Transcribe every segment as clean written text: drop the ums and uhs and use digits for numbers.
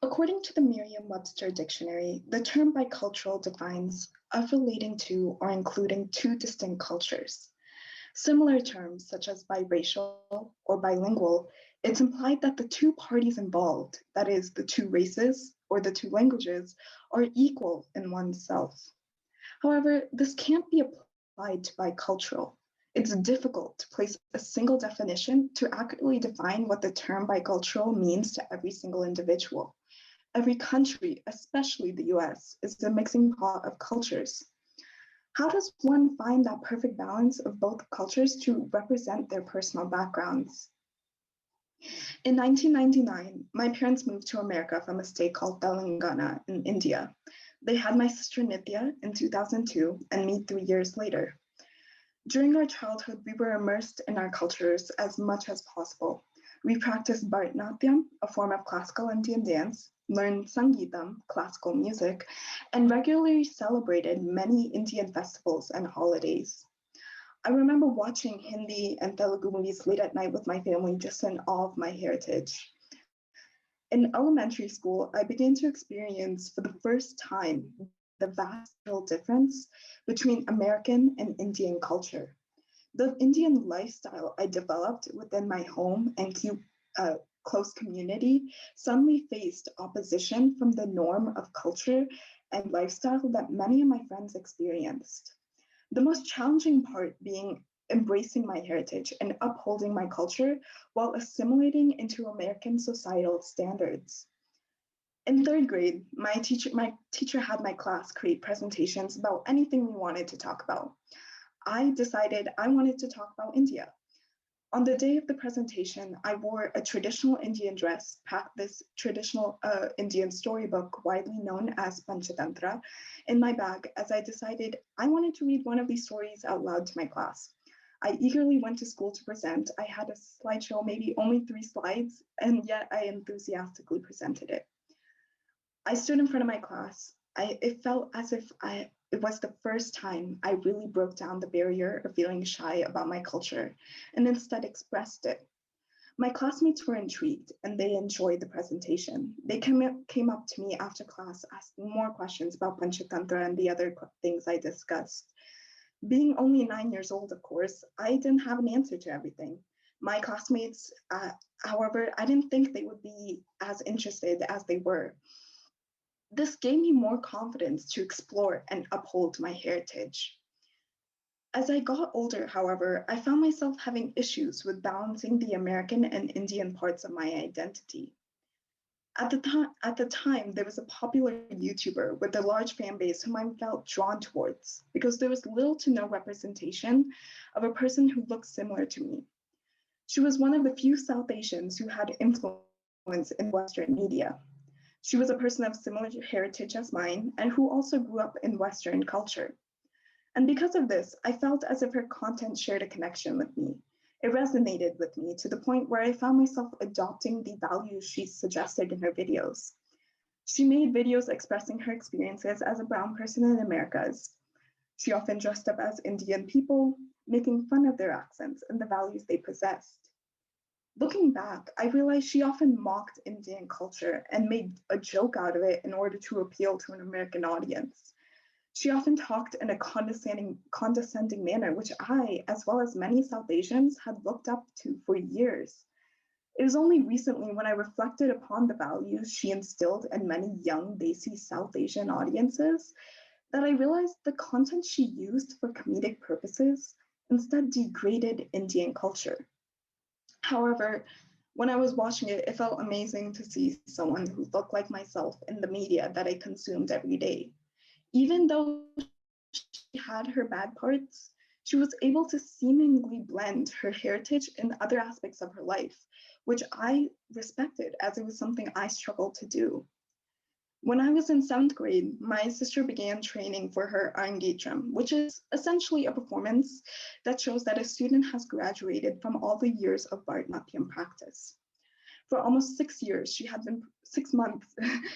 According to the Merriam-Webster dictionary, the term bicultural defines of relating to or including two distinct cultures. Similar terms such as biracial or bilingual, it's implied that the two parties involved, that is, the two races or the two languages, are equal in oneself. However, this can't be applied to bicultural. It's difficult to place a single definition to accurately define what the term bicultural means to every single individual. Every country, especially the US, is a mixing pot of cultures. How does one find that perfect balance of both cultures to represent their personal backgrounds? In 1999, my parents moved to America from a state called Telangana in India. They had my sister Nithya in 2002 and me 3 years later. During our childhood, we were immersed in our cultures as much as possible. We practiced Bharatanatyam, a form of classical Indian dance, learned Sangeetam, classical music, and regularly celebrated many Indian festivals and holidays. I remember watching Hindi and Telugu movies late at night with my family, just in awe of my heritage. In elementary school, I began to experience for the first time the vast difference between American and Indian culture. The Indian lifestyle I developed within my home and close community suddenly faced opposition from the norm of culture and lifestyle that many of my friends experienced. The most challenging part being embracing my heritage and upholding my culture while assimilating into American societal standards. In third grade, my teacher had my class create presentations about anything we wanted to talk about. I decided I wanted to talk about India. On the day of the presentation, I wore a traditional Indian dress, packed this traditional Indian storybook widely known as Panchatantra in my bag, as I decided I wanted to read one of these stories out loud to my class. I eagerly went to school to present. I had a slideshow, maybe only 3 slides, and yet I enthusiastically presented it. I stood in front of my class. It felt as if it was the first time I really broke down the barrier of feeling shy about my culture and instead expressed it. My classmates were intrigued and they enjoyed the presentation. They came up to me after class asking more questions about Panchatantra and the other things I discussed. Being only 9 years old, of course, I didn't have an answer to everything. My classmates, however, I didn't think they would be as interested as they were. This gave me more confidence to explore and uphold my heritage. As I got older, however, I found myself having issues with balancing the American and Indian parts of my identity. At the time, there was a popular YouTuber with a large fan base whom I felt drawn towards because there was little to no representation of a person who looked similar to me. She was one of the few South Asians who had influence in Western media. She was a person of similar heritage as mine and who also grew up in Western culture. And because of this, I felt as if her content shared a connection with me. It resonated with me to the point where I found myself adopting the values she suggested in her videos. She made videos expressing her experiences as a brown person in Americas. She often dressed up as Indian people, making fun of their accents and the values they possessed. Looking back, I realized she often mocked Indian culture and made a joke out of it in order to appeal to an American audience. She often talked in a condescending manner, which I, as well as many South Asians, had looked up to for years. It was only recently when I reflected upon the values she instilled in many young Desi South Asian audiences that I realized the content she used for comedic purposes instead degraded Indian culture. However, when I was watching it, it felt amazing to see someone who looked like myself in the media that I consumed every day. Even though she had her bad parts, she was able to seemingly blend her heritage in other aspects of her life, which I respected as it was something I struggled to do. When I was in 7th grade, my sister began training for her Arangetram, which is essentially a performance that shows that a student has graduated from all the years of Bharatanatyam practice. For almost 6 years, 6 months,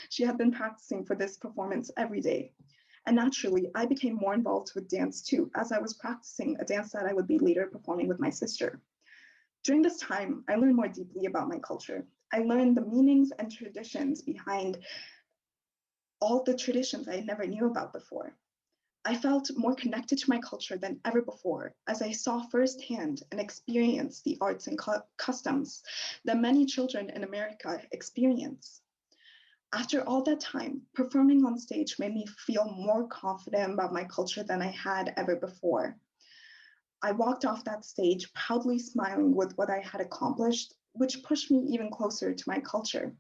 she had been practicing for this performance every day. And naturally, I became more involved with dance too, as I was practicing a dance that I would be later performing with my sister. During this time, I learned more deeply about my culture. I learned the meanings and traditions behind all the traditions I never knew about before. I felt more connected to my culture than ever before as I saw firsthand and experienced the arts and customs that many children in America experience. After all that time, performing on stage made me feel more confident about my culture than I had ever before. I walked off that stage proudly smiling with what I had accomplished, which pushed me even closer to my culture.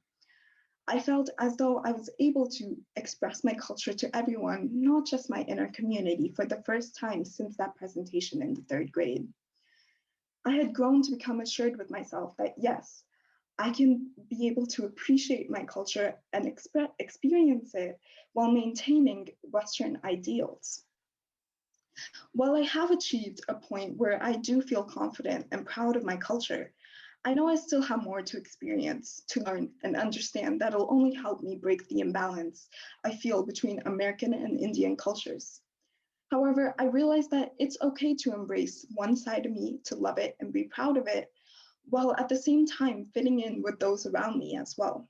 I felt as though I was able to express my culture to everyone, not just my inner community, for the first time since that presentation in the 3rd grade. I had grown to become assured with myself that yes, I can be able to appreciate my culture and experience it while maintaining Western ideals. While I have achieved a point where I do feel confident and proud of my culture, I know I still have more to experience, to learn, and understand that'll only help me break the imbalance I feel between American and Indian cultures. However, I realize that it's okay to embrace one side of me, to love it and be proud of it, while at the same time fitting in with those around me as well.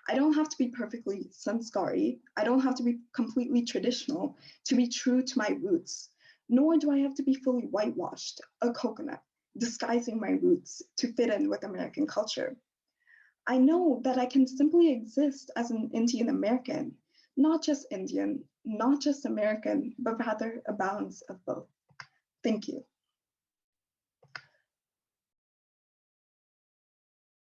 I don't have to be perfectly sanskari. I don't have to be completely traditional to be true to my roots, nor do I have to be fully whitewashed, a coconut, disguising my roots to fit in with American culture. I know that I can simply exist as an Indian American, not just Indian, not just American, but rather a balance of both. Thank you.